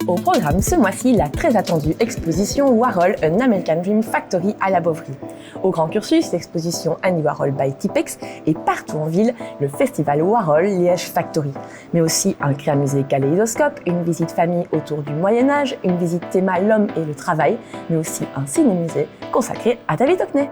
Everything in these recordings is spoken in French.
Au programme ce mois-ci, la très attendue exposition Warhol, An American Dream Factory à la Bovary. Au Grand Cursus, l'exposition Andy Warhol by Tipex et partout en ville, le festival Warhol Liège Factory. Mais aussi un créamusée kaléidoscope, une visite famille autour du Moyen-Âge, une visite théma l'homme et le travail, mais aussi un ciné-musée consacré à David Hockney.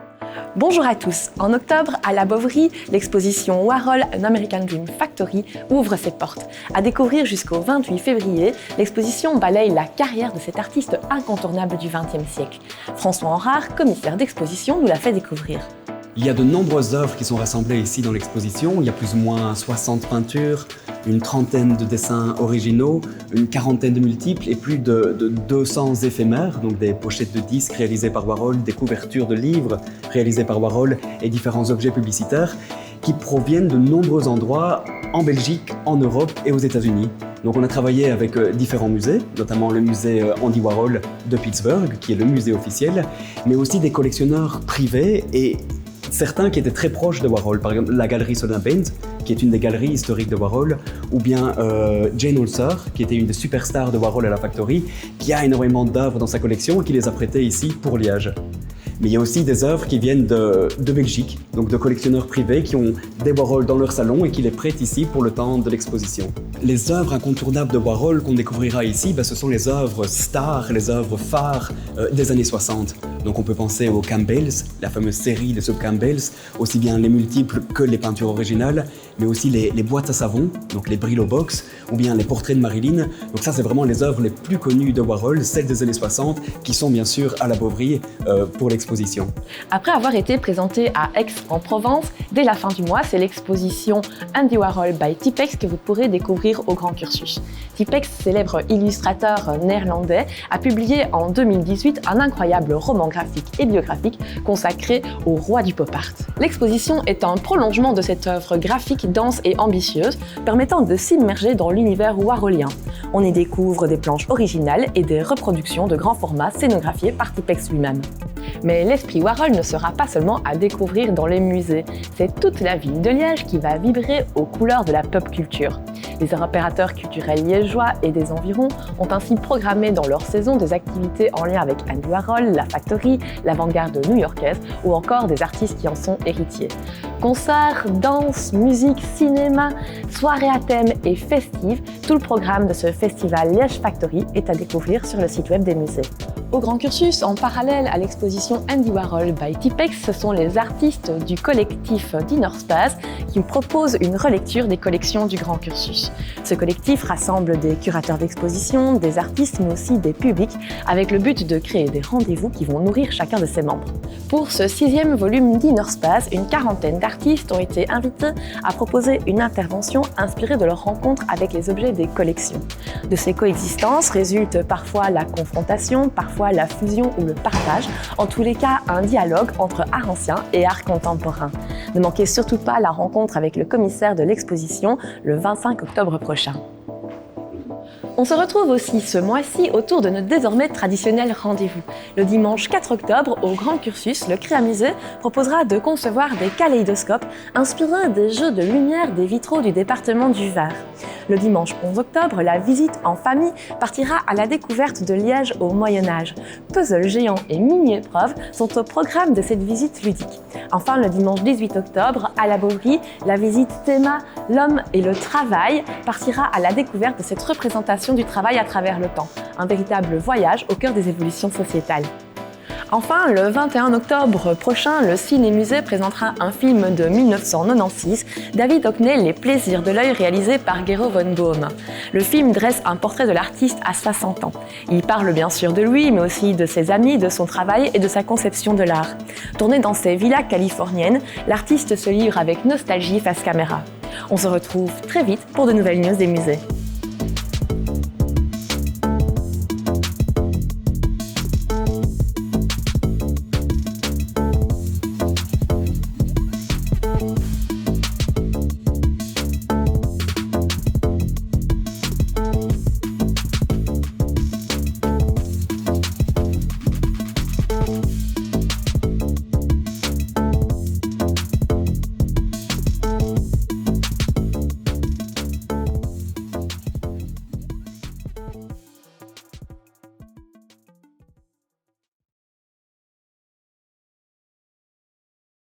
Bonjour à tous. En octobre, à la Bovary, l'exposition Warhol An American Dream Factory ouvre ses portes. À découvrir jusqu'au 28 février, l'exposition balaye la carrière de cet artiste incontournable du XXe siècle. François Henrard, commissaire d'exposition, nous l'a fait découvrir. Il y a de nombreuses œuvres qui sont rassemblées ici dans l'exposition. Il y a plus ou moins 60 peintures, une trentaine de dessins originaux, une quarantaine de multiples et plus de 200 éphémères, donc des pochettes de disques réalisées par Warhol, des couvertures de livres réalisées par Warhol et différents objets publicitaires qui proviennent de nombreux endroits en Belgique, en Europe et aux États-Unis. Donc on a travaillé avec différents musées, notamment le musée Andy Warhol de Pittsburgh, qui est le musée officiel, mais aussi des collectionneurs privés et certains qui étaient très proches de Warhol, par exemple la galerie Sotheby's, qui est une des galeries historiques de Warhol, ou bien Jane Holzer, qui était une des superstars de Warhol à la Factory, qui a énormément d'œuvres dans sa collection et qui les a prêtées ici pour Liège. Mais il y a aussi des œuvres qui viennent de Belgique, donc de collectionneurs privés qui ont des Warhol dans leur salon et qui les prêtent ici pour le temps de l'exposition. Les œuvres incontournables de Warhol qu'on découvrira ici, ce sont les œuvres stars, les œuvres phares des années 60. Donc on peut penser aux Campbells, la fameuse série de sub Campbells, aussi bien les multiples que les peintures originales, mais aussi les boîtes à savon, donc les Brillo Box, ou bien les portraits de Marilyn. Donc ça, c'est vraiment les œuvres les plus connues de Warhol, celles des années 60, qui sont bien sûr à la Bovary pour l'exposition. Après avoir été présenté à Aix en Provence, dès la fin du mois, c'est l'exposition Andy Warhol by Tipex que vous pourrez découvrir au Grand Cursus. Tipex, célèbre illustrateur néerlandais, a publié en 2018 un incroyable roman graphique et biographique consacré au roi du pop art. L'exposition est un prolongement de cette œuvre graphique dense et ambitieuse, permettant de s'immerger dans l'univers warholien. On y découvre des planches originales et des reproductions de grands formats scénographiés par Tipex lui-même. Mais l'esprit Warhol ne sera pas seulement à découvrir dans les musées, c'est toute la ville de Liège qui va vibrer aux couleurs de la pop culture. Les opérateurs culturels liégeois et des environs ont ainsi programmé dans leur saison des activités en lien avec Andy Warhol, la Factory, l'avant-garde new-yorkaise ou encore des artistes qui en sont héritiers. Concerts, danse, musique, cinéma, soirées à thème et festives, tout le programme de ce festival Liège Factory est à découvrir sur le site web des musées. Au Grand Cursus, en parallèle à l'exposition Andy Warhol by Tipex, ce sont les artistes du collectif Dinner Space qui proposent une relecture des collections du Grand Cursus. Ce collectif rassemble des curateurs d'exposition, des artistes mais aussi des publics avec le but de créer des rendez-vous qui vont nourrir chacun de ses membres. Pour ce 6e volume Dinner Space, une quarantaine d'artistes ont été invités à proposer une intervention inspirée de leur rencontre avec les objets des collections. De ces coexistences résulte parfois la confrontation, parfois la fusion ou le partage, en tous les cas un dialogue entre art ancien et art contemporain. Ne manquez surtout pas la rencontre avec le commissaire de l'exposition le 25 octobre prochain. On se retrouve aussi ce mois-ci autour de notre désormais traditionnel rendez-vous. Le dimanche 4 octobre, au Grand Cursus, le Créamusée proposera de concevoir des kaléidoscopes inspirés des jeux de lumière des vitraux du département du Var. Le dimanche 11 octobre, la visite en famille partira à la découverte de Liège au Moyen-Âge. Puzzles géants et mini-épreuves sont au programme de cette visite ludique. Enfin, le dimanche 18 octobre, à la Bovary, la visite théma l'homme et le travail partira à la découverte de cette représentation du travail à travers le temps. Un véritable voyage au cœur des évolutions sociétales. Enfin, le 21 octobre prochain, le Ciné-Musée présentera un film de 1996, David Hockney, Les plaisirs de l'œil, réalisé par Gero von Bohm. Le film dresse un portrait de l'artiste à 60 ans. Il parle bien sûr de lui, mais aussi de ses amis, de son travail et de sa conception de l'art. Tourné dans ses villas californiennes, l'artiste se livre avec nostalgie face caméra. On se retrouve très vite pour de nouvelles news des musées.